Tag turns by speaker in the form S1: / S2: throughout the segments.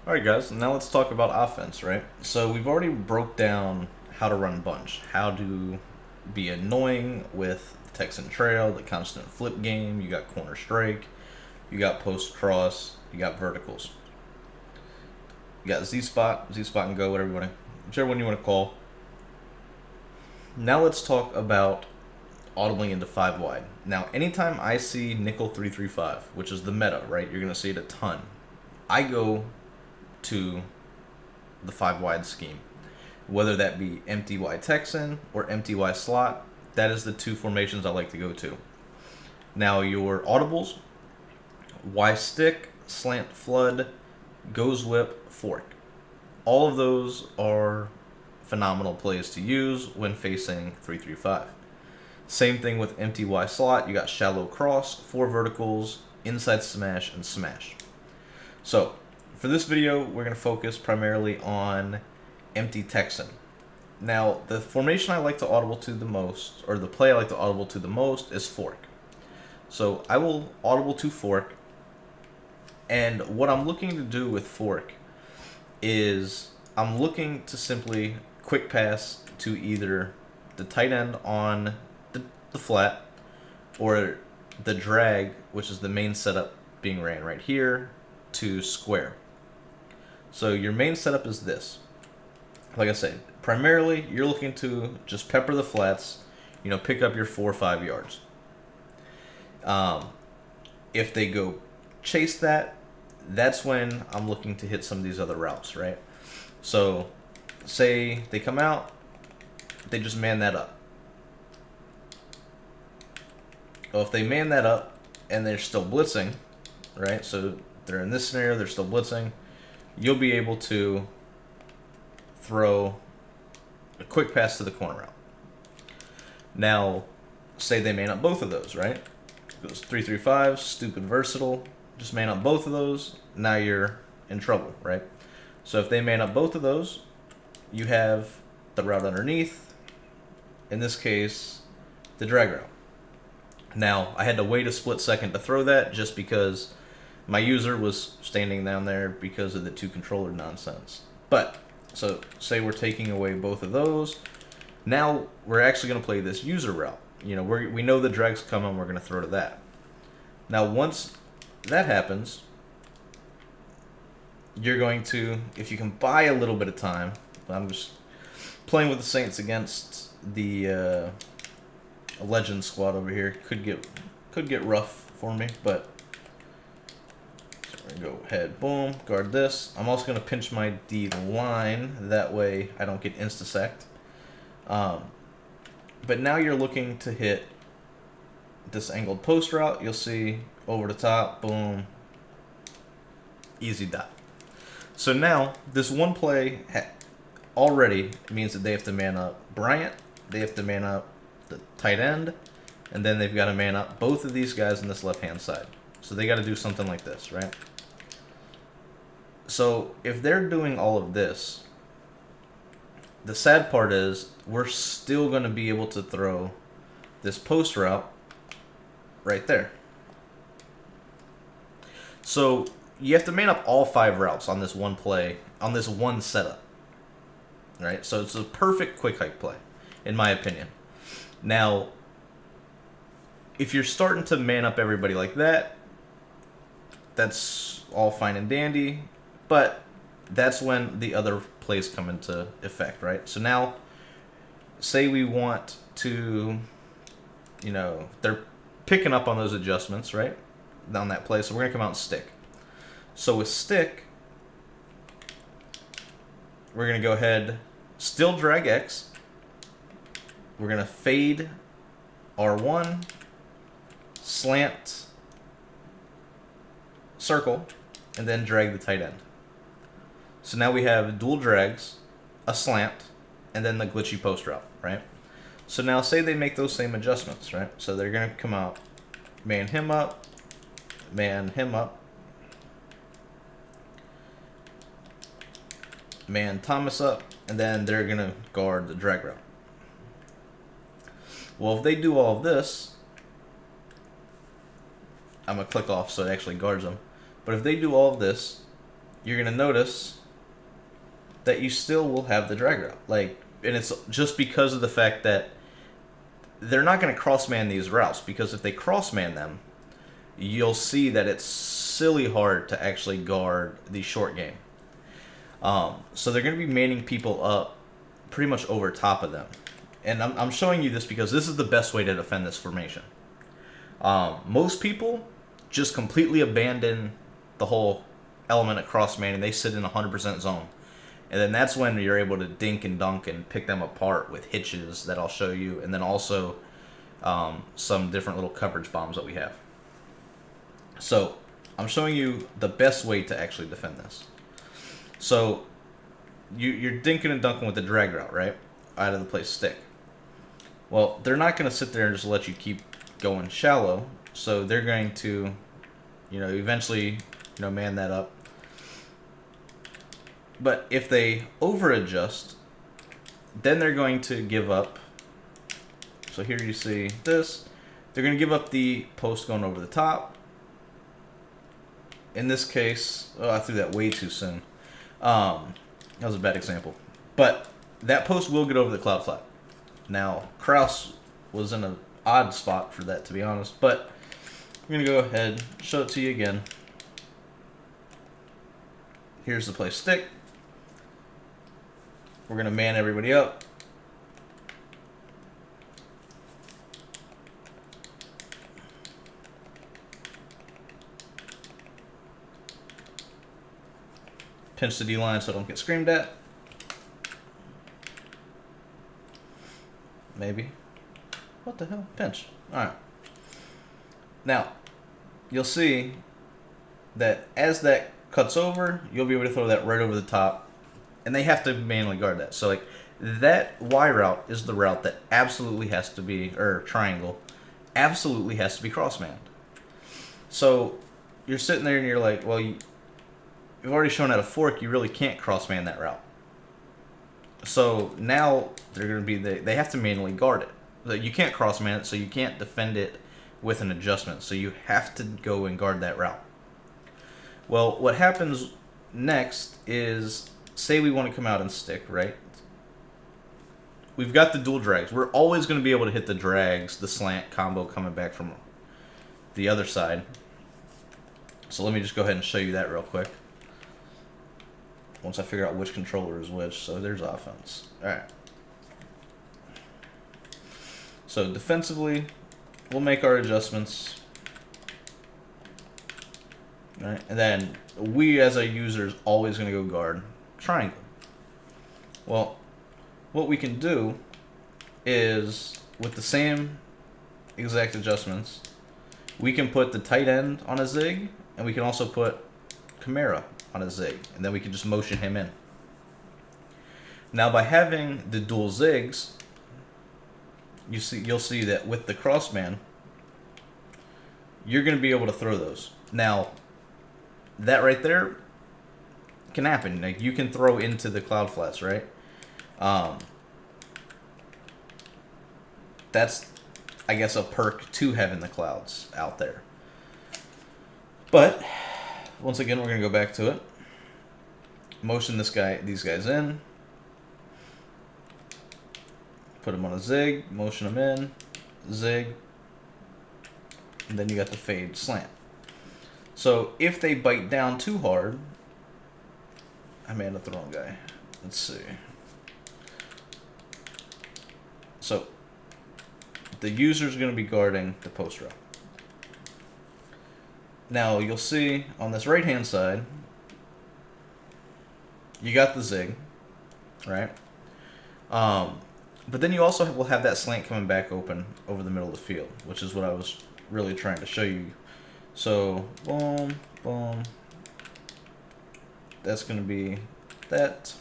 S1: Alright guys, now let's talk about offense, right? So we've already broke down how to run bunch, how to be annoying with the Texan trail, the constant flip game, you got corner strike, you got post cross, you got verticals. You got Z spot and go, whichever one you want to call. Now let's talk about audibling into 5 wide. Now anytime I see nickel 335, which is the meta, right? You're gonna see it a ton. I go to the 5 wide scheme. Whether that be empty Y Texan or empty Y slot, that is the two formations I like to go to. Now, your audibles: Y stick, slant flood, goes whip, fork. All of those are phenomenal plays to use when facing 335. Same thing with empty Y slot. You got shallow cross, 4 verticals, inside smash, and smash. So, for this video, we're going to focus primarily on empty Texan. Now, the formation I like to audible to the most, or the play I like to audible to the most, is fork. So I will audible to fork, and what I'm looking to do with fork is I'm looking to simply quick pass to either the tight end on the flat, or the drag, which is the main setup being ran right here, to square. So your main setup is this. Like I said, primarily you're looking to just pepper the flats, pick up your 4 or 5 yards. If they go chase that, that's when I'm looking to hit some of these other routes, right? So, say they come out, they just man that up. Well, if they man that up and they're still blitzing, right? So they're in this scenario, they're still blitzing. You'll be able to throw a quick pass to the corner route. Now, say they man up both of those, right? It goes 3-3-5, stupid versatile. Just man up both of those. Now you're in trouble, right? So if they man up both of those, you have the route underneath. In this case, the drag route. Now, I had to wait a split second to throw that just because my user was standing down there because of the 2 controller nonsense. But, so say we're taking away both of those. Now we're actually going to play this user route. We know the drag's coming, we're going to throw to that. Now once that happens, you're going to, if you can buy a little bit of time, I'm just playing with the Saints against the Legend squad over here. Could get rough for me, but so we're gonna go ahead, boom, guard this. I'm also gonna pinch my D line, that way I don't get insta-sacked. But now you're looking to hit this angled post route. You'll see over the top, boom, easy dot. So now this one play already means that they have to man up Bryant, they have to man up the tight end, and then they've got to man up both of these guys on this left-hand side. So they got to do something like this, right? So if they're doing all of this, the sad part is we're still going to be able to throw this post route right there. So you have to man up all 5 routes on this one play, on this one setup, right? So it's a perfect quick hike play, in my opinion. Now, if you're starting to man up everybody like that, that's all fine and dandy, but that's when the other plays come into effect, right? So now, say we want to, they're picking up on those adjustments, right, on that play, so we're going to come out and stick. So with stick, we're going to go ahead, still drag X, we're going to fade R1, slant, circle, and then drag the tight end. So now we have dual drags, a slant, and then the glitchy post route, right? So now say they make those same adjustments, right? So they're going to come out, man him up, man Thomas up, and then they're going to guard the drag route. Well, if they do all of this, I'm going to click off so it actually guards them. But if they do all of this, you're going to notice that you still will have the drag route. And it's just because of the fact that they're not going to cross-man these routes, because if they cross-man them, you'll see that it's silly hard to actually guard the short game. So they're going to be manning people up pretty much over top of them. And I'm showing you this because this is the best way to defend this formation. Most people just completely abandon the whole element of cross-manning. They sit in 100% zone. And then that's when you're able to dink and dunk and pick them apart with hitches that I'll show you. And then also some different little coverage bombs that we have. So I'm showing you the best way to actually defend this. So you're dinking and dunking with the drag route, right? Out of the play stick. Well, they're not going to sit there and just let you keep going shallow. So they're going to, eventually, man that up. But if they over-adjust, then they're going to give up. So here you see this. They're going to give up the post going over the top. In this case, I threw that way too soon. That was a bad example. But that post will get over the cloud flat. Now, Kraus was in an odd spot for that, to be honest. But I'm going to go ahead, show it to you again. Here's the play stick. We're going to man everybody up. Pinch the D-line so I don't get screamed at. Maybe. What the hell? Pinch. Alright. Now, you'll see that as that cuts over, you'll be able to throw that right over the top. And they have to manually guard that. So, that Y route is the route that absolutely has to be, or triangle, absolutely has to be cross-manned. So, you're sitting there and you're like, well, you've already shown how to fork, you really can't cross-man that route. So, now they're going to be, they have to manually guard it. You can't cross-man it, so you can't defend it with an adjustment. So, you have to go and guard that route. Well, what happens next is, say we want to come out and stick, right? We've got the dual drags. We're always going to be able to hit the drags, the slant combo coming back from the other side. So let me just go ahead and show you that real quick. Once I figure out which controller is which. So there's offense. Alright. So defensively, we'll make our adjustments. Alright. And then we as a user is always going to go guard triangle. Well, what we can do is, with the same exact adjustments, we can put the tight end on a zig, and we can also put Kamara on a zig, and then we can just motion him in. Now, by having the dual zigs, you'll see that with the crossman, you're going to be able to throw those. Now, that right there can happen. You can throw into the cloud flats, right? That's, I guess, a perk to having the clouds out there. But once again, we're gonna go back to it. Motion these guys in. Put them on a zig. Motion them in. Zig. And then you got the fade slant. So if they bite down too hard, I may end up the wrong guy. Let's see. So the user's going to be guarding the post route. Now you'll see on this right hand side, you got the zig, right? But then you also will have that slant coming back open over the middle of the field, which is what I was really trying to show you. So boom, boom. That's going to be that.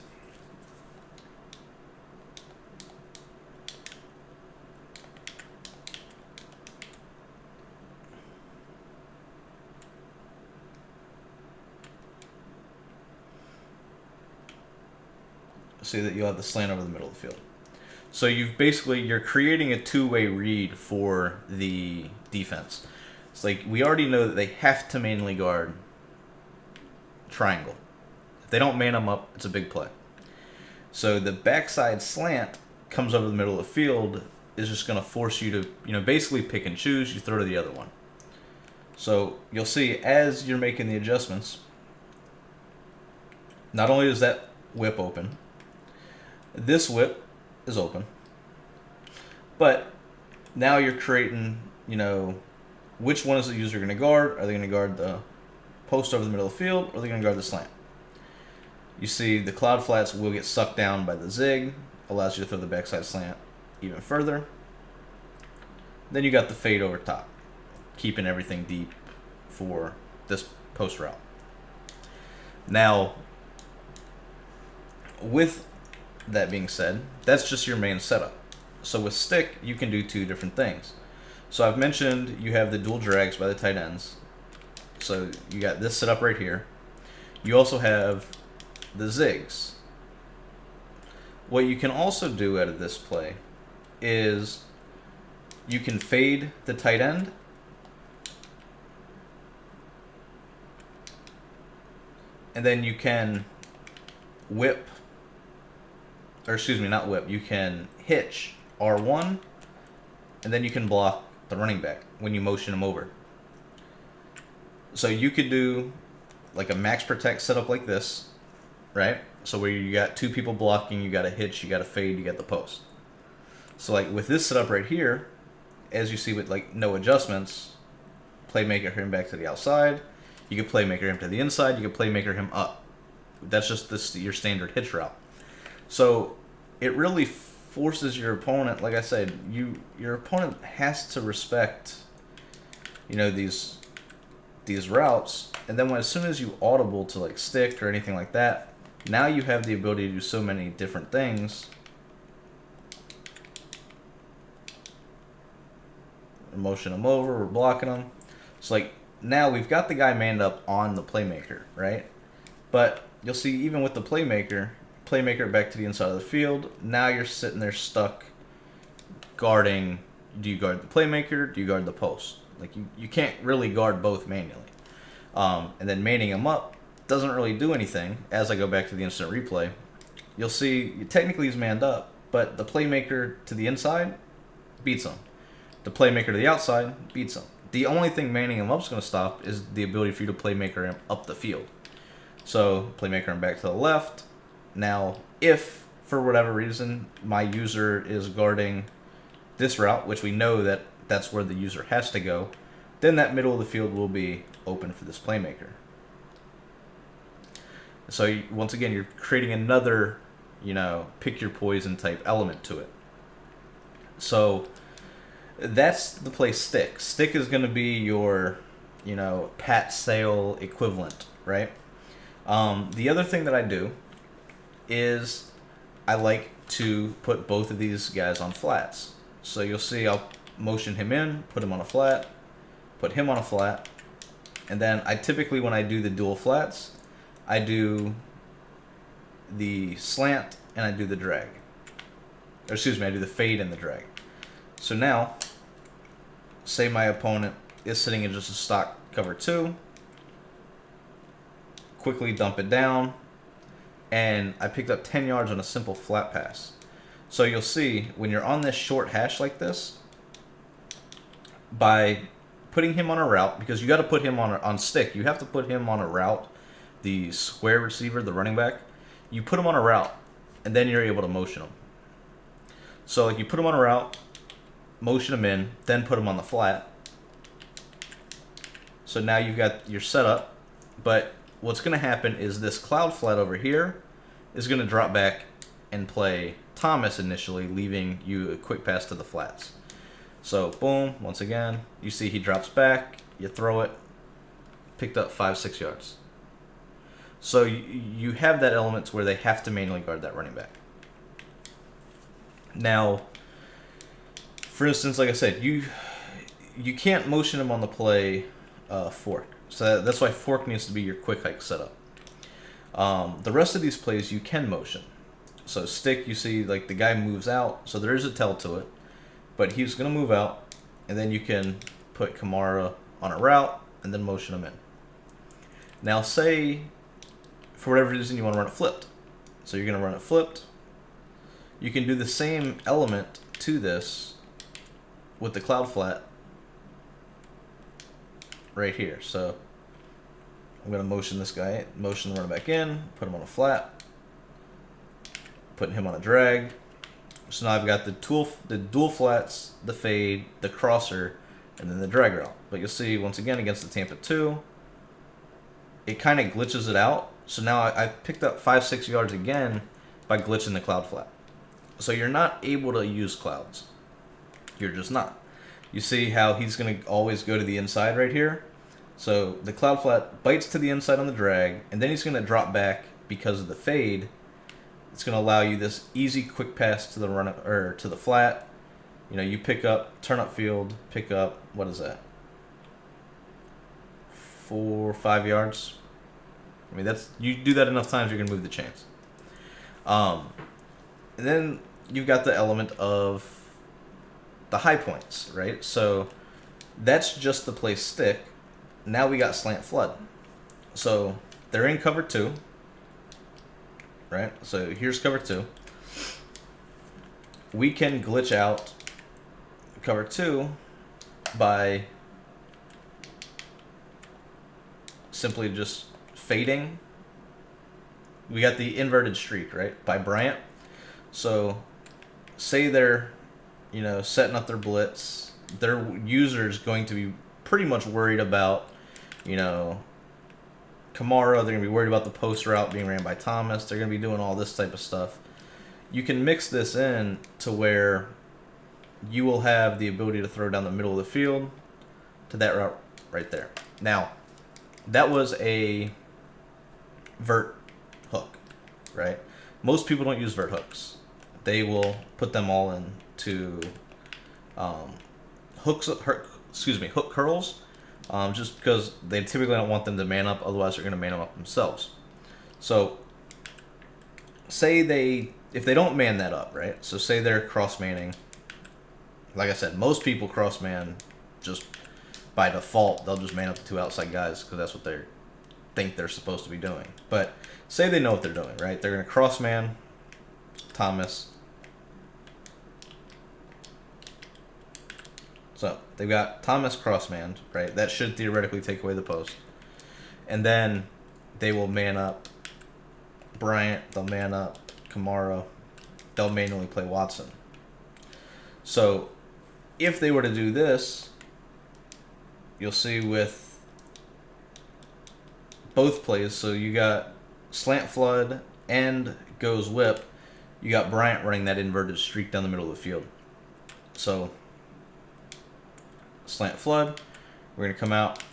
S1: See that you have the slant over the middle of the field. So you're creating a two-way read for the defense. It's like we already know that they have to mainly guard triangle. They don't man them up. It's a big play. So the backside slant comes over the middle of the field is just going to force you to, basically pick and choose. You throw to the other one. So you'll see as you're making the adjustments, not only is that whip open, this whip is open, but now you're creating, which one is the user going to guard? Are they going to guard the post over the middle of the field, or are they going to guard the slant? You see the cloud flats will get sucked down by the zig, allows you to throw the backside slant even further. Then you got the fade over top, keeping everything deep for this post route. Now, with that being said, that's just your main setup. So with stick, you can do two different things. So I've mentioned you have the dual drags by the tight ends. So you got this set up right here. You also have the zigs. What you can also do out of this play is you can fade the tight end, and then you can whip, or excuse me, not whip, you can hitch R1, and then you can block the running back when you motion him over. So you could do like a max protect setup like this, right? So where you got two people blocking, you got a hitch, you got a fade, you got the post. So like with this setup right here, as you see with like no adjustments, playmaker him back to the outside, you could playmaker him to the inside, you could playmaker him up. That's just your standard hitch route. So it really forces your opponent, like I said, your opponent has to respect, these routes, and then as soon as you audible to like stick or anything like that, now you have the ability to do so many different things. We're motioning them over, we're blocking them. So like now we've got the guy manned up on the playmaker, right? But you'll see even with the playmaker back to the inside of the field, now you're sitting there stuck guarding. Do you guard the playmaker? Do you guard the post? Like you can't really guard both manually. And then manning him up doesn't really do anything. As I go back to the instant replay, you'll see technically he's manned up, but the playmaker to the inside beats him. The playmaker to the outside beats him. The only thing manning him up is going to stop is the ability for you to playmaker him up the field. So playmaker him back to the left. Now, if for whatever reason my user is guarding this route, which we know that that's where the user has to go, then that middle of the field will be open for this playmaker. So once again, you're creating another, pick your poison type element to it. So that's the play stick. Stick is going to be your, pat sail equivalent, right? The other thing that I do is I like to put both of these guys on flats. So you'll see I'll motion him in, put him on a flat, put him on a flat, and then I typically, when I do the dual flats, I do the slant and I do the drag. Or excuse me, I do the fade and the drag. So now, say my opponent is sitting in just a stock cover 2, quickly dump it down, and I picked up 10 yards on a simple flat pass. So you'll see when you're on this short hash like this, by putting him on a route, because you got to put him on stick, you have to put him on a route, the square receiver, the running back, you put him on a route, and then you're able to motion him. So like you put him on a route, motion him in, then put him on the flat. So now you've got your setup, but what's going to happen is this cloud flat over here is going to drop back and play Thomas initially, leaving you a quick pass to the flats. So boom, once again, you see he drops back, you throw it, picked up 5-6 yards. So you have that element to where they have to manually guard that running back. Now, for instance, like I said, you can't motion him on the play fork. So that's why fork needs to be your quick hike setup. The rest of these plays you can motion. So stick, you see like the guy moves out, so there is a tell to it, but he's going to move out, and then you can put Kamara on a route and then motion him in. Now say, for whatever reason you want to run it flipped. So you're going to run it flipped. You can do the same element to this with the cloud flat right here. So I'm going to motion this guy, motion the runner back in, put him on a flat, putting him on a drag. So now I've got the dual flats, the fade, the crosser, and then the drag route. But you'll see, once again, against the Tampa 2, it kind of glitches it out. So now I picked up 5-6 yards again by glitching the cloud flat. So you're not able to use clouds. You're just not. You see how he's going to always go to the inside right here? So the cloud flat bites to the inside on the drag, and then he's going to drop back because of the fade. It's going to allow you this easy, quick pass to the run or to the flat. You know, you pick up, turn up field, pick up, what is that? 4 or 5 yards. I mean, that's, you do that enough times, you're going to move the chains. And then you've got the element of the high points, right? So that's just the play stick. Now we got slant flood. So they're in cover 2, right? So here's cover 2. We can glitch out cover 2 by simply just fading. We got the inverted streak, right, by Bryant. So say they're, you know, setting up their blitz. Their user's going to be pretty much worried about, you know, Kamara. They're going to be worried about the post route being ran by Thomas. They're going to be doing all this type of stuff. You can mix this in to where you will have the ability to throw down the middle of the field to that route right there. Now, that was a vert hook, right? Most people don't use vert hooks. They will put them all into hook curls, just because they typically don't want them to man up. Otherwise, they're going to man them up themselves. So, say if they don't man that up, right? So say they're cross manning. Like I said, most people cross man just by default. They'll just man up the 2 outside guys because that's what they think they're supposed to be doing. But say they know what they're doing, right? They're going to cross man Thomas. So they've got Thomas cross-manned, right? That should theoretically take away the post. And then they will man up Bryant. They'll man up Kamara. They'll manually play Watson. So if they were to do this, you'll see with both plays, so you got slant flood and goes whip, you got Bryant running that inverted streak down the middle of the field. So slant flood, we're going to come out,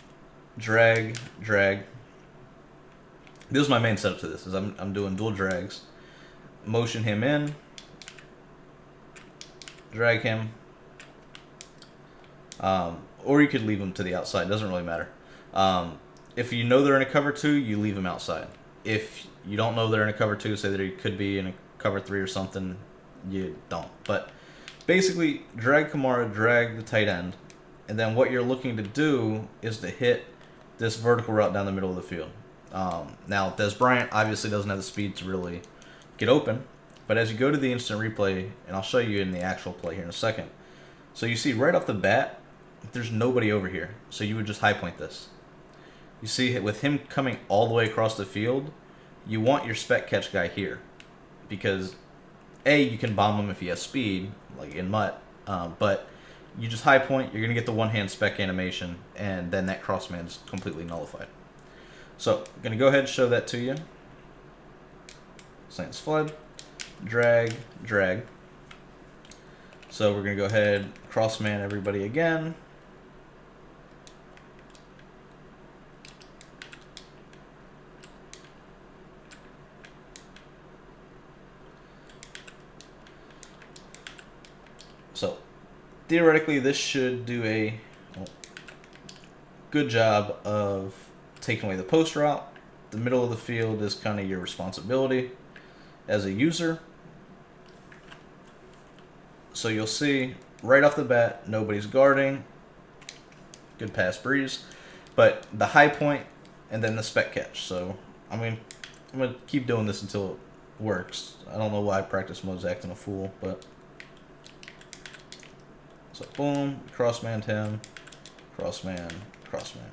S1: drag. This is my main setup to this, is I'm doing dual drags. Motion him in, drag him, or you could leave him to the outside, doesn't really matter. If you know they're in a cover 2, you leave him outside. If you don't know they're in a cover 2, say that he could be in a cover 3 or something, you don't. But basically, drag Kamara, drag the tight end, and then what you're looking to do is to hit this vertical route down the middle of the field. Now, Des Bryant obviously doesn't have the speed to really get open, but as you go to the instant replay, and I'll show you in the actual play here in a second, so you see right off the bat, there's nobody over here, so you would just high point this. You see, with him coming all the way across the field, you want your spec catch guy here, because A, you can bomb him if he has speed, like in Mutt, but you just high point, you're going to get the one-hand spec animation, and then that crossman is completely nullified. So, I'm going to go ahead and show that to you. Slants flood, drag. So we're going to go ahead, crossman everybody again. So, theoretically, this should do a good job of taking away the post route. The middle of the field is kind of your responsibility as a user. So you'll see right off the bat, nobody's guarding. Good pass breeze. But the high point and then the spec catch. So I'm going to I'm going to keep doing this until it works. I don't know why practice mode's acting a fool, but... So, boom, cross-manned him, cross-man, cross-man.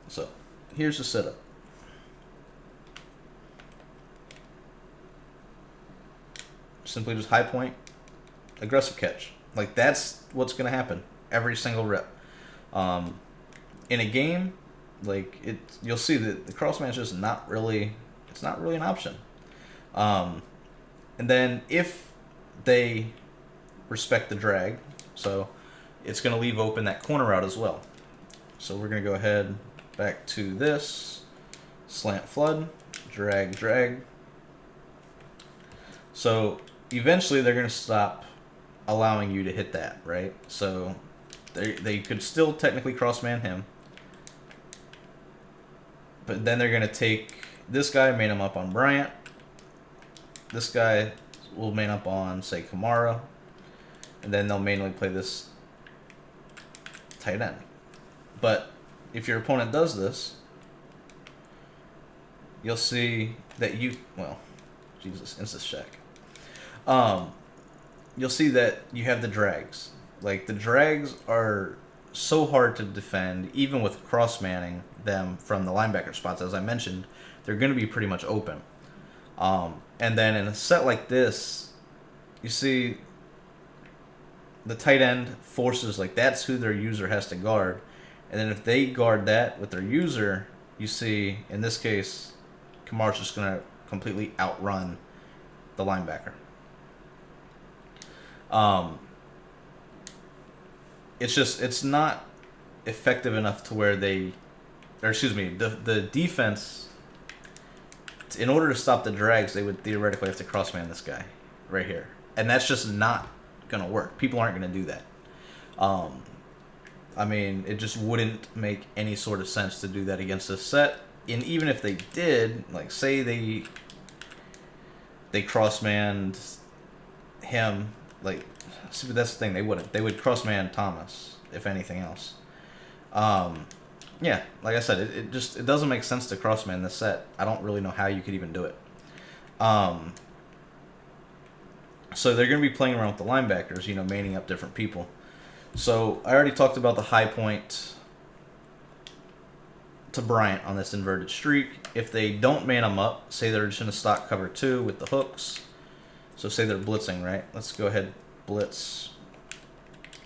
S1: So, here's the setup. Simply just high point, aggressive catch. Like, that's what's going to happen every single rep. In a game, like, you'll see that the crossman is just not really, it's not really an option. And then if they respect the drag, so it's going to leave open that corner route as well. So we're going to go ahead back to this, slant flood, drag, drag. So eventually they're going to stop allowing you to hit that, right? So they could still technically cross-man him. But then they're going to take this guy, main him up on Bryant. This guy will main up on, say, Kamara. And then they'll mainly play this tight end. But if your opponent does this, you'll see that you... Well, Jesus, instant check. You'll see that you have the drags. Like, the drags are so hard to defend, even with cross-manning them from the linebacker spots. As I mentioned, they're going to be pretty much open. And then in a set like this, you see the tight end forces, like, that's who their user has to guard. And then if they guard that with their user, you see, in this case, Kamara's just going to completely outrun the linebacker. It's not effective enough to where the defense, in order to stop the drags, they would theoretically have to cross-man this guy right here. And that's just not going to work. People aren't going to do that. I mean, it just wouldn't make any sort of sense to do that against this set. And even if they did, like, say they cross-manned him, like, see, but that's the thing, they wouldn't. They would cross-man Thomas, if anything else. Yeah, like I said, it doesn't make sense to cross-man this set. I don't really know how you could even do it. So they're going to be playing around with the linebackers, manning up different people. So I already talked about the high point to Bryant on this inverted streak. If they don't man them up, say they're just in a stock cover 2 with the hooks. So say they're blitzing, right? Let's go ahead, blitz.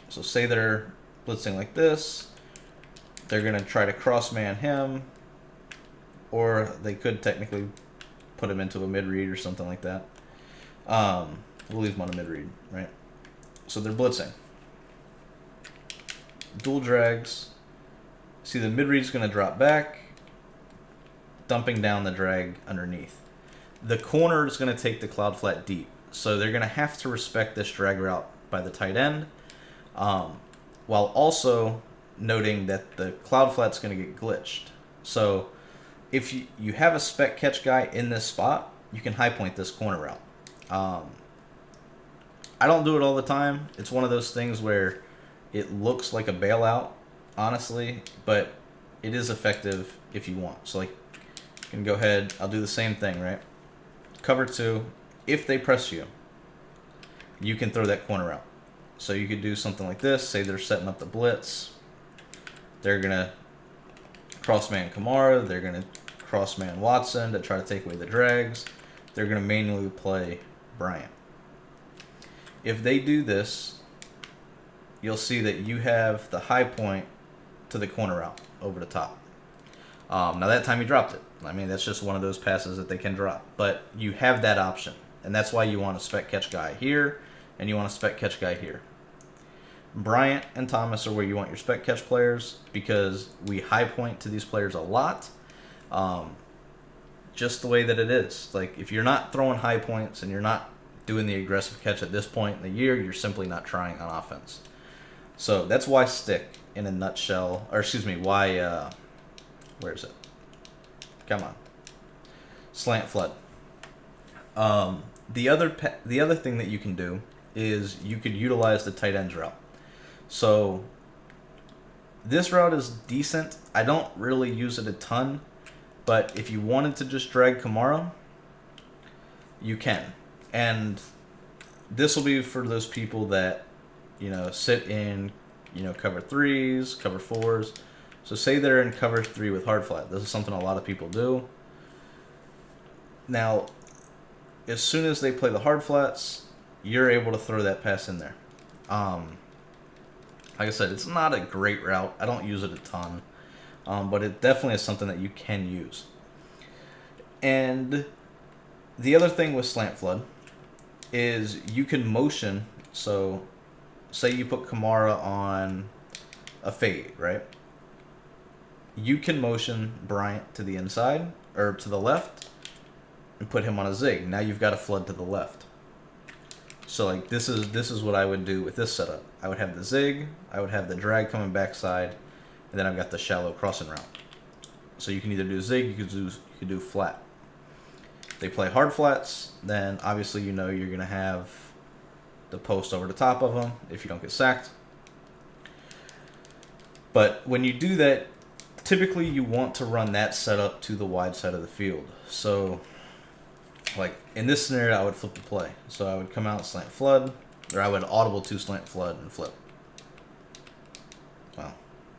S1: So say they're blitzing like this. They're going to try to cross-man him. Or they could technically put him into a mid-read or something like that. We'll leave him on a mid-read, right? So they're blitzing. Dual drags. See, the mid-read is going to drop back, dumping down the drag underneath. The corner is going to take the cloud flat deep. So they're going to have to respect this drag route by the tight end, while also noting that the cloud flat's going to get glitched. So if you have a spec catch guy in this spot, you can high point this corner route. I don't do it all the time. It's one of those things where it looks like a bailout, honestly, but it is effective if you want. So, like, you can go ahead. I'll do the same thing, right? Cover 2. If they press you, you can throw that corner out. So you could do something like this. Say they're setting up the blitz. They're going to cross-man Kamara. They're going to cross-man Watson to try to take away the drags. They're going to manually play Bryant. If they do this, you'll see that you have the high point to the corner route over the top. Now that time you dropped it. I mean, that's just one of those passes that they can drop. But you have that option. And that's why you want a spec catch guy here, and you want a spec catch guy here. Bryant and Thomas are where you want your spec catch players, because we high point to these players a lot. Just the way that it is. Like, if you're not throwing high points and you're not doing the aggressive catch at this point in the year, you're simply not trying on offense. So that's why stick, in a nutshell, or excuse me, why, where is it? Come on. Slant flood. The other thing that you can do is you could utilize the tight ends route. So This route is decent. I don't really use it a ton, but if you wanted to just drag Kamara, you can. And this will be for those people that, sit in, cover 3s, cover 4s. So say they're in cover 3 with hard flat. This is something a lot of people do. Now, as soon as they play the hard flats, you're able to throw that pass in there. Like I said, it's not a great route. I don't use it a ton. But it definitely is something that you can use. And the other thing with slant flood is you can motion. So say you put Kamara on a fade, right? You can motion Bryant to the inside or to the left and put him on a zig. Now you've got a flood to the left. So like this is what I would do with this setup. I would have the zig, I would have the drag coming backside, and then I've got the shallow crossing route. So you can either do zig, you could do flat. If they play hard flats, then obviously you're gonna have the post over the top of them if you don't get sacked. But when you do that, typically you want to run that setup to the wide side of the field. So like in this scenario, I would flip the play. So I would come out slant flood, or I would audible to slant flood and flip. Well,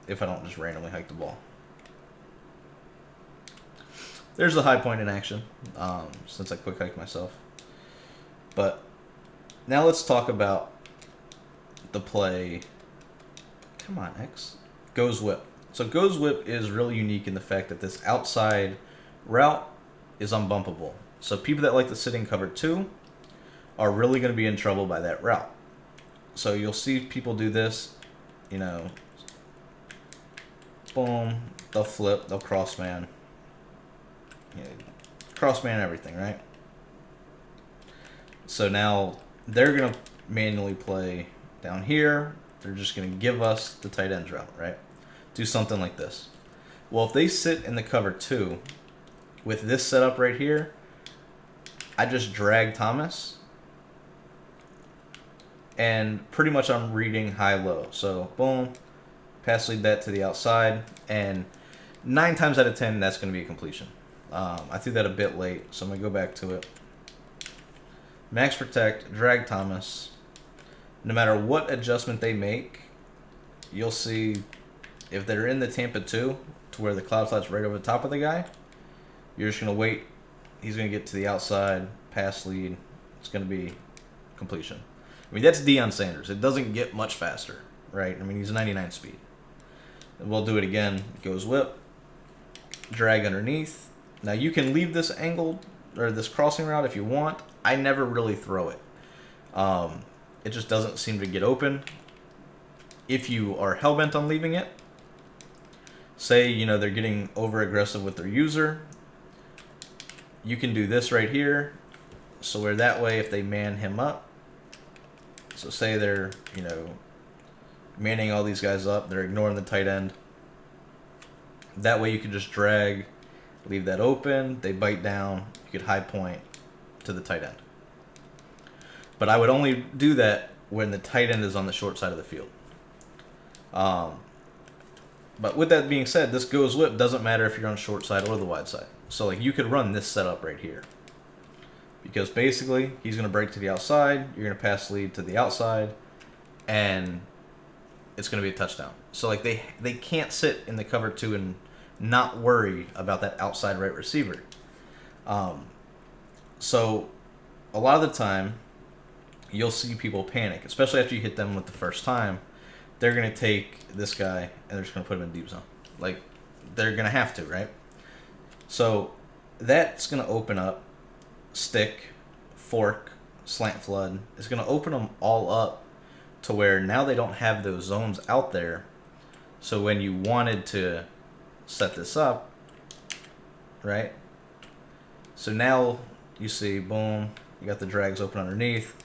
S1: if I don't just randomly hike the ball. There's the high point in action, since I quick hiked myself. But now let's talk about the play. Come on, X. Goes whip. So goes whip is really unique in the fact that this outside route is unbumpable. So people that like to sit in cover 2 are really going to be in trouble by that route. So you'll see people do this, boom, they'll flip, they'll cross man. Cross man everything, right? So now they're going to manually play down here. They're just going to give us the tight ends route, right? Do something like this. Well, if they sit in the cover 2 with this setup right here, I just drag Thomas, and pretty much I'm reading high-low. So, boom, pass lead that to the outside, and 9 times out of 10, that's going to be a completion. I threw that a bit late, so I'm going to go back to it. Max protect, drag Thomas. No matter what adjustment they make, you'll see if they're in the Tampa 2, to where the cloud flat's right over the top of the guy, you're just going to wait. He's going to get to the outside, pass lead. It's going to be completion. I mean, that's Deion Sanders. It doesn't get much faster, right? I mean, he's 99 speed. And we'll do it again. Goes whip. Drag underneath. Now, you can leave this angled, or this crossing route if you want. I never really throw it. It just doesn't seem to get open. If you are hellbent on leaving it, say, they're getting over-aggressive with their user, you can do this right here, so where that way if they man him up, so say they're, manning all these guys up, they're ignoring the tight end, that way you can just drag, leave that open, they bite down, you get high point to the tight end. But I would only do that when the tight end is on the short side of the field. But with that being said, this goes whip doesn't matter if you're on short side or the wide side. So like you could run this setup right here. Because basically he's going to break to the outside, you're going to pass lead to the outside, and it's going to be a touchdown. So like they can't sit in the cover 2 and not worry about that outside right receiver. So a lot of the time you'll see people panic, especially after you hit them with the first time. They're going to take this guy and they're just going to put him in deep zone. Like, they're going to have to, right? So that's going to open up stick, fork, slant flood. It's going to open them all up to where now they don't have those zones out there. So when you wanted to set this up, right? So now you see, boom, you got the drags open underneath.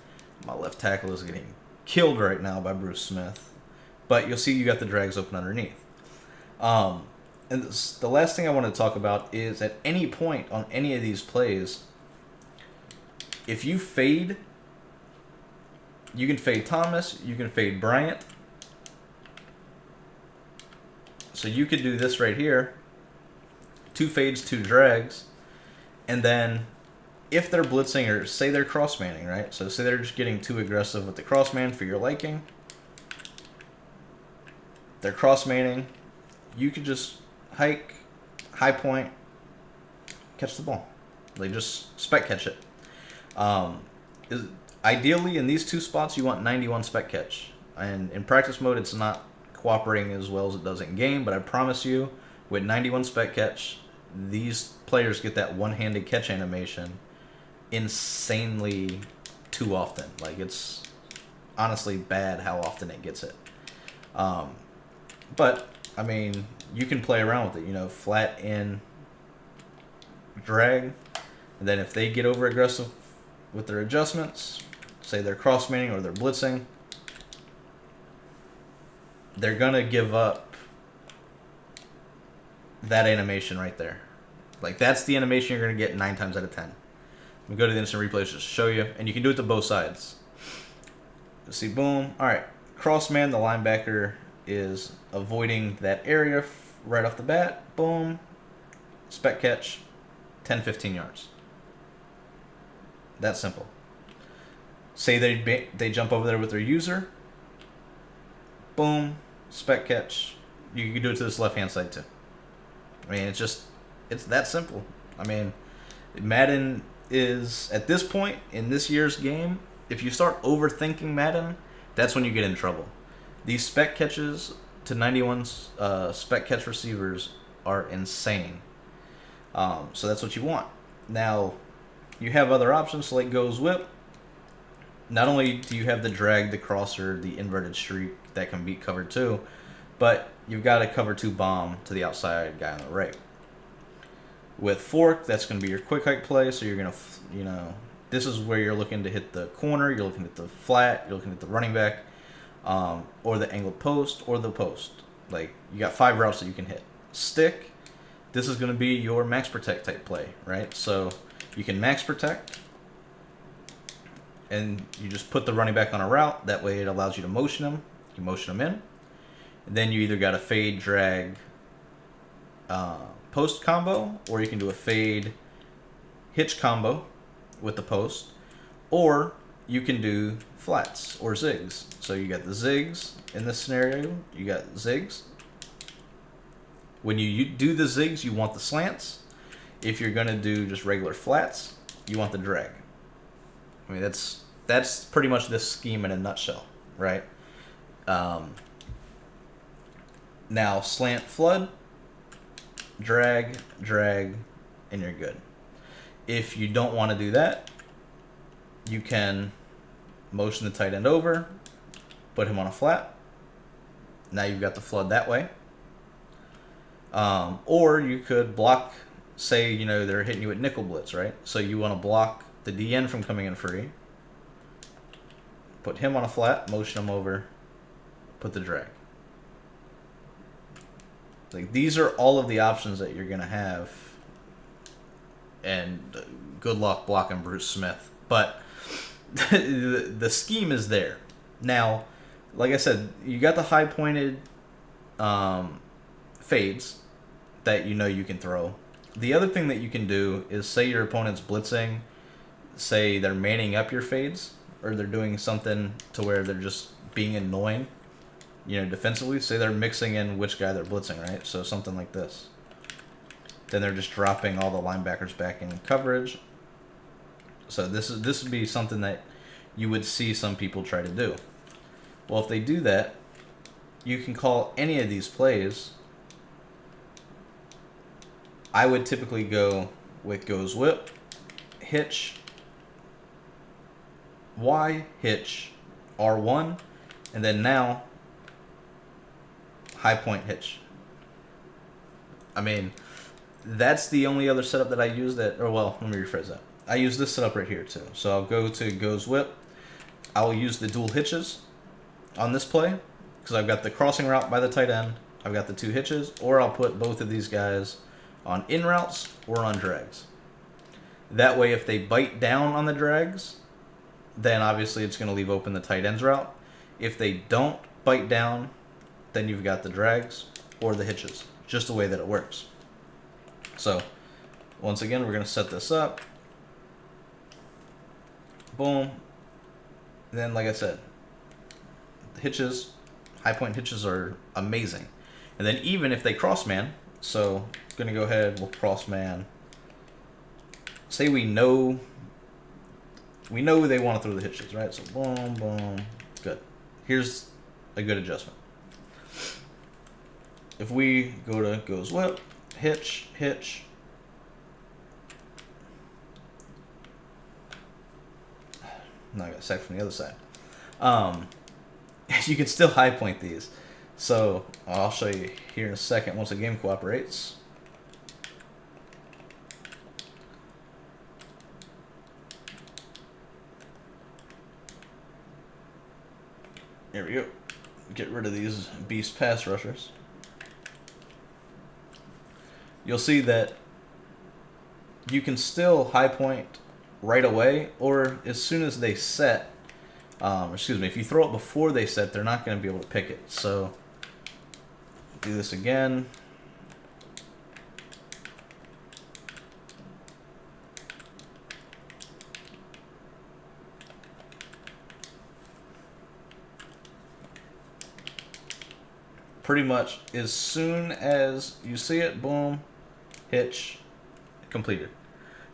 S1: My left tackle is getting killed right now by Bruce Smith. But you'll see you got the drags open underneath. And the last thing I want to talk about is at any point on any of these plays, if you fade, you can fade Thomas, you can fade Bryant. So you could do this right here, 2 fades, 2 drags, and then if they're blitzing, or say they're cross-manning, right? So say they're just getting too aggressive with the cross-man for your liking. They're cross-manning. You could just hike, high point, catch the ball. Like, just spec catch it. Ideally, in these 2 spots, you want 91 spec catch. And in practice mode, it's not cooperating as well as it does in game, but I promise you, with 91 spec catch, these players get that one-handed catch animation insanely too often. Like, it's honestly bad how often it gets it. But I mean, you can play around with it, you know, flat in drag, and then if they get over aggressive with their adjustments, say they're cross-manning or they're blitzing, they're gonna give up that animation right there. Like, that's the animation you're gonna get 9 times out of 10. We go to the instant replays just to show you, and you can do it to both sides. See, boom. All right, cross-man, the linebacker is avoiding that area right off the bat. Boom, spec catch, 10-15 yards. That's simple. Say they jump over there with their user. Boom, spec catch. You can do it to this left-hand side too. I mean, it's that simple. I mean, Madden is, at this point in this year's game, if you start overthinking Madden, that's when you get in trouble. These spec catches to 91 spec catch receivers are insane. So that's what you want. Now, you have other options like goes whip. Not only do you have the drag, the crosser, the inverted streak that can beat cover 2, but you've got a cover 2 bomb to the outside guy on the right. With fork, that's going to be your quick hike play, so you're going to, this is where you're looking to hit the corner, you're looking at the flat, you're looking at the running back, or the angled post, or the post. Like, you got 5 routes that you can hit. Stick, this is going to be your max protect type play, right? So you can max protect, and you just put the running back on a route. That way it allows you to motion him. You motion him in. And then you either got a fade, drag, post combo, or you can do a fade, hitch combo with the post, or you can do flats or zigs. So you got the zigs in this scenario. You got zigs. When you do the zigs, you want the slants. If you're gonna do just regular flats, you want the drag. I mean, that's pretty much this scheme in a nutshell, right? Now, slant flood, drag, and you're good. If you don't want to do that, you can motion the tight end over, put him on a flat. Now you've got the flood that way. Or you could block, say, they're hitting you with nickel blitz, right? So you want to block the DN from coming in free. Put him on a flat, motion him over, put the drag. Like, these are all of the options that you're going to have. And good luck blocking Bruce Smith. But the scheme is there. Now, like I said, you got the high pointed fades that you can throw. The other thing that you can do is, say your opponent's blitzing, say they're manning up your fades, or they're doing something to where they're just being annoying, defensively. Say they're mixing in which guy they're blitzing, right? So something like this. Then they're just dropping all the linebackers back in coverage. So this would be something that you would see some people try to do. Well, if they do that, you can call any of these plays. I would typically go with goes whip, hitch, Y, hitch, R1, and then now high point hitch. I mean, that's the only other setup that I use let me rephrase that. I use this setup right here too. So I'll go to goes whip. I'll use the dual hitches on this play because I've got the crossing route by the tight end. I've got the 2 hitches, or I'll put both of these guys on in routes or on drags. That way, if they bite down on the drags, then obviously it's going to leave open the tight end's route. If they don't bite down, then you've got the drags. or the hitches. Just the way that it works. So, once again, we're going to set this up. Boom. Then, like I said, the hitches, high point hitches are amazing. And then even if they cross man, so I'm going to go ahead, we'll cross man. Say we know they want to throw the hitches, right? So boom, boom, good. Here's a good adjustment. If we go to goes whip, hitch, hitch. Now I got set from the other side. You can still high point these. So I'll show you here in a second once the game cooperates. Here we go. Get rid of these beast pass rushers. You'll see that you can still high point right away, or as soon as they set, excuse me, if you throw it before they set, they're not going to be able to pick it. So do this again. Pretty much as soon as you see it, boom, hitch, completed.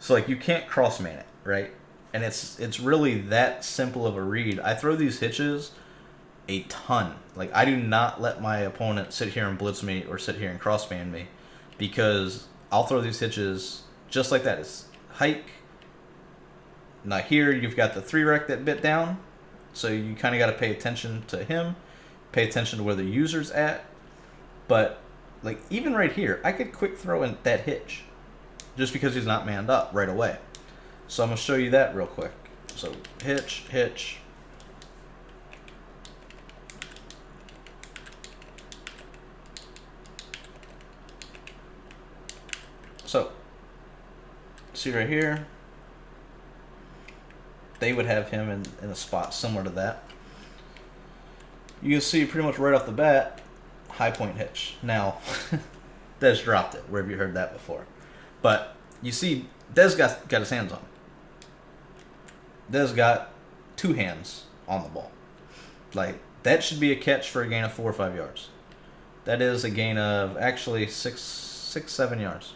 S1: So like you can't cross man it, right? And it's really that simple of a read. I throw these hitches a ton. Like I do not let my opponent sit here and blitz me or sit here and cross man me, because I'll throw these hitches just like that. It's hike. Now here you've got the 3-rec that bit down, so you kind of got to pay attention to him. Pay attention to where the user's at. But like even right here, I could quick throw in that hitch just because he's not manned up right away. So I'm going to show you that real quick. So hitch, hitch. So see right here, they would have him in a spot similar to that. You can see pretty much right off the bat, high point hitch. Now, Des dropped it. Where have you heard that before? But you see, Des got his hands on it. Des got 2 hands on the ball. Like, that should be a catch for a gain of 4 or 5 yards. That is a gain of actually 7 yards.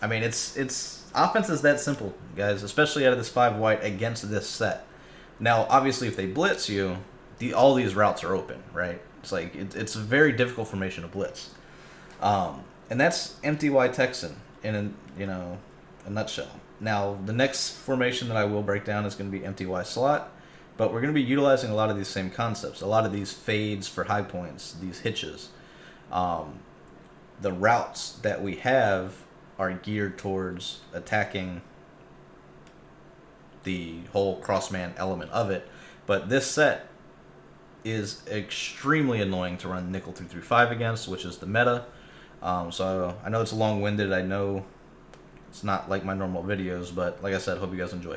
S1: I mean, it's offense is that simple, guys, especially out of this 5 wide against this set. Now, obviously, if they blitz you, all these routes are open, right? It's like it's a very difficult formation to blitz, and that's empty wide Texan in a nutshell. Now, the next formation that I will break down is going to be empty wide slot, but we're going to be utilizing a lot of these same concepts, a lot of these fades for high points, these hitches. The routes that we have are geared towards attacking the whole crossman element of it, but this set is extremely annoying to run nickel 3-5 against, which is the meta. So I know it's long-winded. I know it's not like my normal videos, but like I said, hope you guys enjoy.